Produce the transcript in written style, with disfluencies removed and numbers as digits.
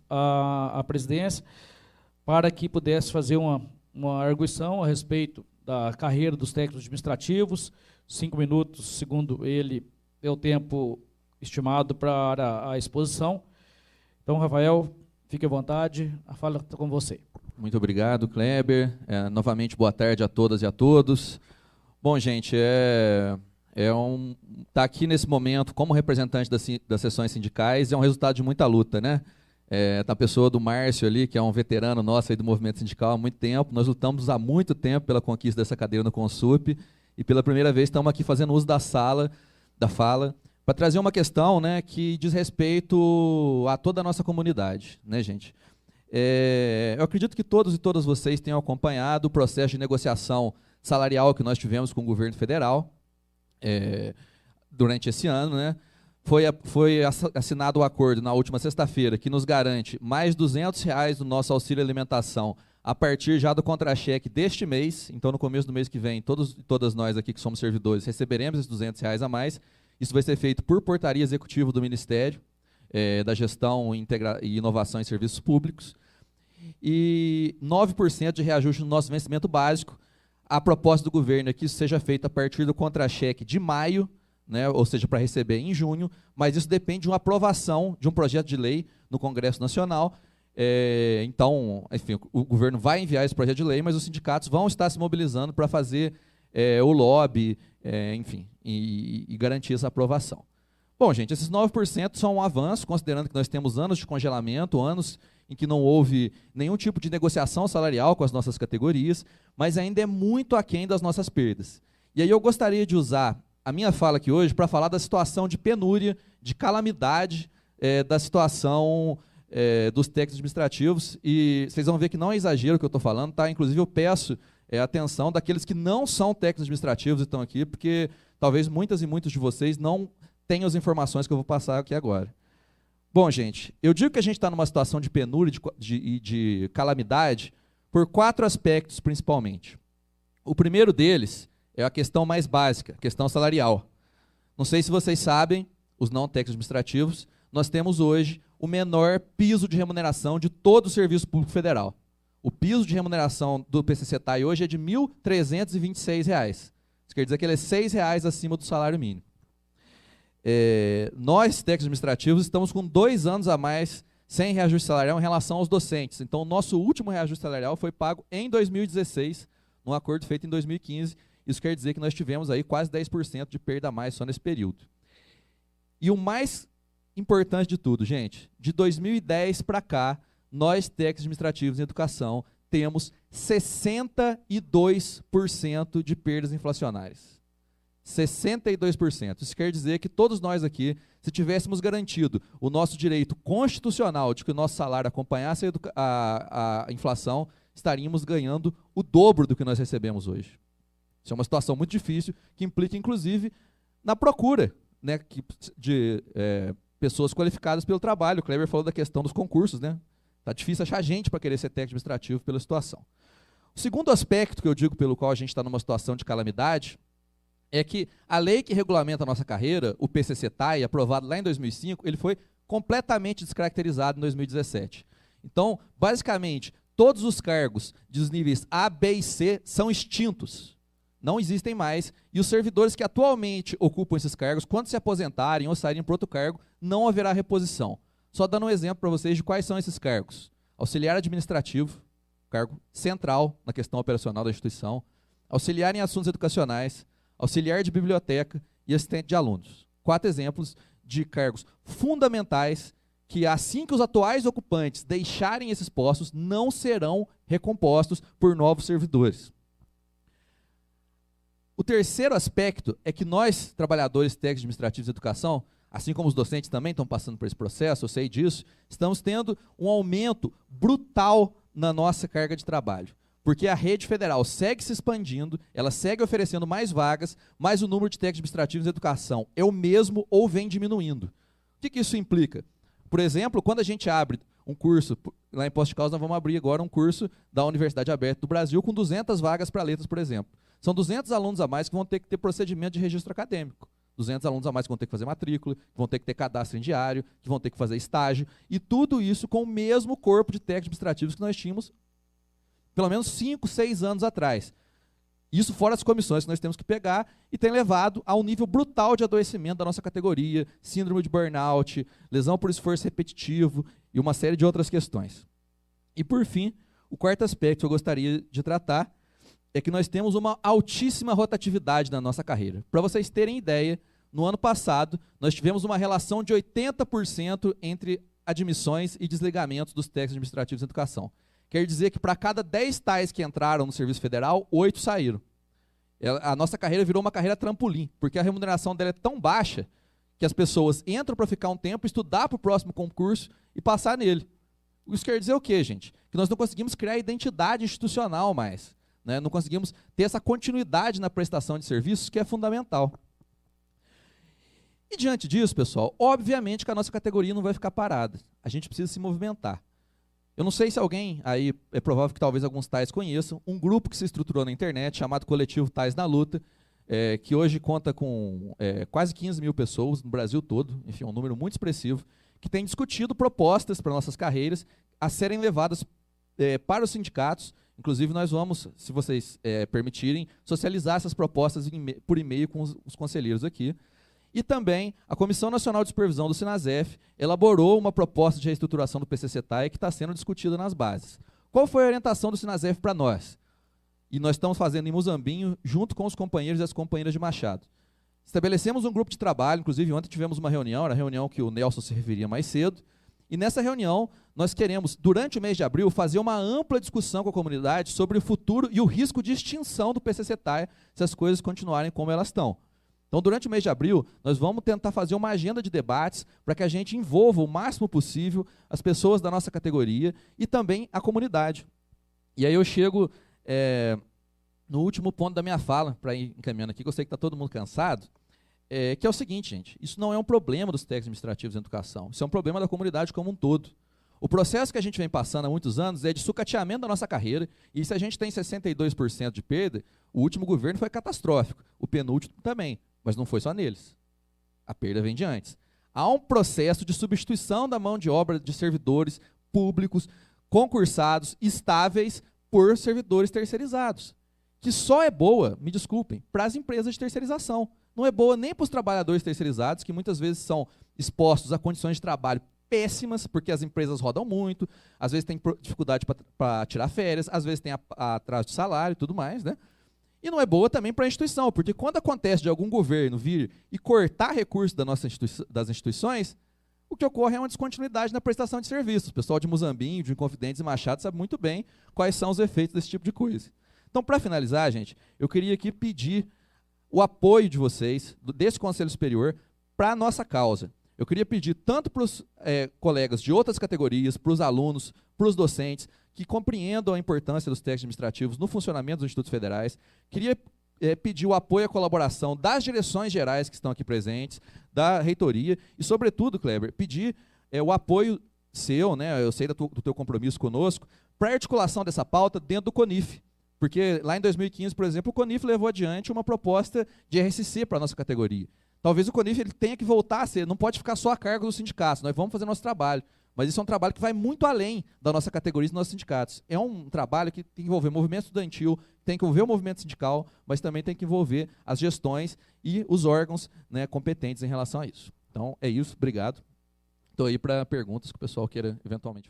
a presidência para que pudesse fazer uma arguição a respeito da carreira dos técnicos administrativos. 5 minutos, segundo ele, é o tempo estimado para a exposição. Então, Rafael, fique à vontade, a fala está com você. Muito obrigado, Kleber. Novamente, boa tarde a todas e a todos. Bom, gente, tá aqui nesse momento como representante das seções sindicais é um resultado de muita luta, né? Tá a pessoa do Márcio ali, que é um veterano nosso aí do movimento sindical há muito tempo. Nós lutamos há muito tempo pela conquista dessa cadeira no Consup e pela primeira vez estamos aqui fazendo uso da fala, para trazer uma questão, né, que diz respeito a toda a nossa comunidade, né, gente? Eu acredito que todos e todas vocês tenham acompanhado o processo de negociação salarial que nós tivemos com o governo federal durante esse ano, né? Foi assinado o acordo na última sexta-feira que nos garante mais R$200 do nosso auxílio alimentação a partir já do contra-cheque deste mês. Então, no começo do mês que vem, todos e todas nós aqui que somos servidores receberemos esses R$200 a mais. Isso vai ser feito por portaria executiva do Ministério da Gestão e Inovação em Serviços Públicos. E 9% de reajuste no nosso vencimento básico. A proposta do governo é que isso seja feito a partir do contra-cheque de maio, né, ou seja, para receber em junho, mas isso depende de uma aprovação de um projeto de lei no Congresso Nacional. Então, enfim, o governo vai enviar esse projeto de lei, mas os sindicatos vão estar se mobilizando para fazer o lobby, enfim, e garantir essa aprovação. Bom, gente, esses 9% são um avanço, considerando que nós temos anos de congelamento, anos em que não houve nenhum tipo de negociação salarial com as nossas categorias, mas ainda é muito aquém das nossas perdas. E aí eu gostaria de usar a minha fala aqui hoje para falar da situação de penúria, de calamidade, da situação dos técnicos administrativos, e vocês vão ver que não é exagero o que eu estou falando, tá? Inclusive eu peço a atenção daqueles que não são técnicos administrativos e estão aqui, porque talvez muitas e muitos de vocês não tenham as informações que eu vou passar aqui agora. Bom, gente, eu digo que a gente está numa situação de penúria e de calamidade por 4 aspectos, principalmente. O primeiro deles é a questão mais básica, a questão salarial. Não sei se vocês sabem, os não técnicos administrativos, nós temos hoje o menor piso de remuneração de todo o Serviço Público Federal. O piso de remuneração do PCC-TAI hoje é de R$ 1.326. Isso quer dizer que ele é R$ 6 acima do salário mínimo. Nós, técnicos administrativos, estamos com 2 anos a mais sem reajuste salarial em relação aos docentes. Então, o nosso último reajuste salarial foi pago em 2016, num acordo feito em 2015. Isso quer dizer que nós tivemos aí quase 10% de perda a mais só nesse período. E o mais importante de tudo, gente, de 2010 para cá, nós, técnicos administrativos em educação, temos 62% de perdas inflacionárias. 62%. Isso quer dizer que todos nós aqui, se tivéssemos garantido o nosso direito constitucional de que o nosso salário acompanhasse a inflação, estaríamos ganhando o dobro do que nós recebemos hoje. Isso é uma situação muito difícil, que implica, inclusive, na procura, né, de pessoas qualificadas pelo trabalho. O Kleber falou da questão dos concursos, né? Está difícil achar gente para querer ser técnico administrativo pela situação. O segundo aspecto que eu digo pelo qual a gente está numa situação de calamidade é que a lei que regulamenta a nossa carreira, o PCC-TAI, aprovado lá em 2005, ele foi completamente descaracterizado em 2017. Então, basicamente, todos os cargos dos níveis A, B e C são extintos. Não existem mais, e os servidores que atualmente ocupam esses cargos, quando se aposentarem ou saírem para outro cargo, não haverá reposição. Só dando um exemplo para vocês de quais são esses cargos. Auxiliar administrativo, cargo central na questão operacional da instituição, auxiliar em assuntos educacionais, auxiliar de biblioteca e assistente de alunos. 4 exemplos de cargos fundamentais que, assim que os atuais ocupantes deixarem esses postos, não serão recompostos por novos servidores. O terceiro aspecto é que nós, trabalhadores técnicos administrativos de educação, assim como os docentes também estão passando por esse processo, eu sei disso, estamos tendo um aumento brutal na nossa carga de trabalho. Porque a rede federal segue se expandindo, ela segue oferecendo mais vagas, mas o número de técnicos administrativos de educação é o mesmo ou vem diminuindo. O que isso implica? Por exemplo, quando a gente abre um curso, lá em Poços de Caldas nós vamos abrir agora um curso da Universidade Aberta do Brasil com 200 vagas para letras, por exemplo. São 200 alunos a mais que vão ter que ter procedimento de registro acadêmico. 200 alunos a mais que vão ter que fazer matrícula, que vão ter que ter cadastro em diário, que vão ter que fazer estágio, e tudo isso com o mesmo corpo de técnicos administrativos que nós tínhamos pelo menos 5, 6 anos atrás. Isso fora as comissões que nós temos que pegar e tem levado a um nível brutal de adoecimento da nossa categoria, síndrome de burnout, lesão por esforço repetitivo e uma série de outras questões. E, por fim, o quarto aspecto que eu gostaria de tratar é que nós temos uma altíssima rotatividade na nossa carreira. Para vocês terem ideia, no ano passado, nós tivemos uma relação de 80% entre admissões e desligamentos dos técnicos administrativos em educação. Quer dizer que para cada 10 tais que entraram no Serviço Federal, 8 saíram. A nossa carreira virou uma carreira trampolim, porque a remuneração dela é tão baixa que as pessoas entram para ficar um tempo, estudar para o próximo concurso e passar nele. Isso quer dizer o quê, gente? Que nós não conseguimos criar identidade institucional mais, né? Não conseguimos ter essa continuidade na prestação de serviços, que é fundamental. E diante disso, pessoal, obviamente que a nossa categoria não vai ficar parada. A gente precisa se movimentar. Eu não sei se alguém, aí é provável que talvez alguns tais conheçam, um grupo que se estruturou na internet, chamado Coletivo Tais na Luta, que hoje conta com quase 15 mil pessoas no Brasil todo, enfim, um número muito expressivo, que tem discutido propostas para nossas carreiras a serem levadas para os sindicatos. Inclusive, nós vamos, se vocês permitirem, socializar essas propostas por e-mail com os conselheiros aqui. E também a Comissão Nacional de Supervisão do Sinasef elaborou uma proposta de reestruturação do PCCETAI que está sendo discutida nas bases. Qual foi a orientação do Sinasef para nós? E nós estamos fazendo em Muzambinho, junto com os companheiros e as companheiras de Machado. Estabelecemos um grupo de trabalho, inclusive ontem tivemos uma reunião, era a reunião que o Nelson se referia mais cedo, e nessa reunião nós queremos, durante o mês de abril, fazer uma ampla discussão com a comunidade sobre o futuro e o risco de extinção do PCCETAI se as coisas continuarem como elas estão. Então, durante o mês de abril, nós vamos tentar fazer uma agenda de debates para que a gente envolva o máximo possível as pessoas da nossa categoria e também a comunidade. E aí eu chego no último ponto da minha fala, para ir encaminhando aqui, que eu sei que está todo mundo cansado, que é o seguinte, gente, isso não é um problema dos técnicos administrativos em educação, isso é um problema da comunidade como um todo. O processo que a gente vem passando há muitos anos é de sucateamento da nossa carreira, e se a gente tem 62% de perda, o último governo foi catastrófico, o penúltimo também. Mas não foi só neles. A perda vem de antes. Há um processo de substituição da mão de obra de servidores públicos, concursados, estáveis, por servidores terceirizados. Que só é boa, me desculpem, para as empresas de terceirização. Não é boa nem para os trabalhadores terceirizados, que muitas vezes são expostos a condições de trabalho péssimas, porque as empresas rodam muito, às vezes tem dificuldade para tirar férias, às vezes tem atraso de salário e tudo mais, né? E não é boa também para a instituição, porque quando acontece de algum governo vir e cortar recursos das instituições, o que ocorre é uma descontinuidade na prestação de serviços. O pessoal de Muzambinho, de Inconfidentes e Machado sabe muito bem quais são os efeitos desse tipo de coisa. Então, para finalizar, gente, eu queria aqui pedir o apoio de vocês, desse Conselho Superior, para a nossa causa. Eu queria pedir tanto para os colegas de outras categorias, para os alunos, para os docentes, que compreendam a importância dos técnicos administrativos no funcionamento dos institutos federais. Queria pedir o apoio e a colaboração das direções gerais que estão aqui presentes, da reitoria, e, sobretudo, Kleber, pedir o apoio seu, né, eu sei do teu compromisso conosco, para a articulação dessa pauta dentro do CONIF. Porque lá em 2015, por exemplo, o CONIF levou adiante uma proposta de RSC para a nossa categoria. Talvez o CONIF ele tenha que voltar a ser, não pode ficar só a cargo dos sindicatos, nós vamos fazer nosso trabalho. Mas isso é um trabalho que vai muito além da nossa categoria e dos nossos sindicatos. É um trabalho que tem que envolver o movimento estudantil, tem que envolver o movimento sindical, mas também tem que envolver as gestões e os órgãos, né, competentes em relação a isso. Então, é isso. Obrigado. Estou aí para perguntas que o pessoal queira eventualmente fazer.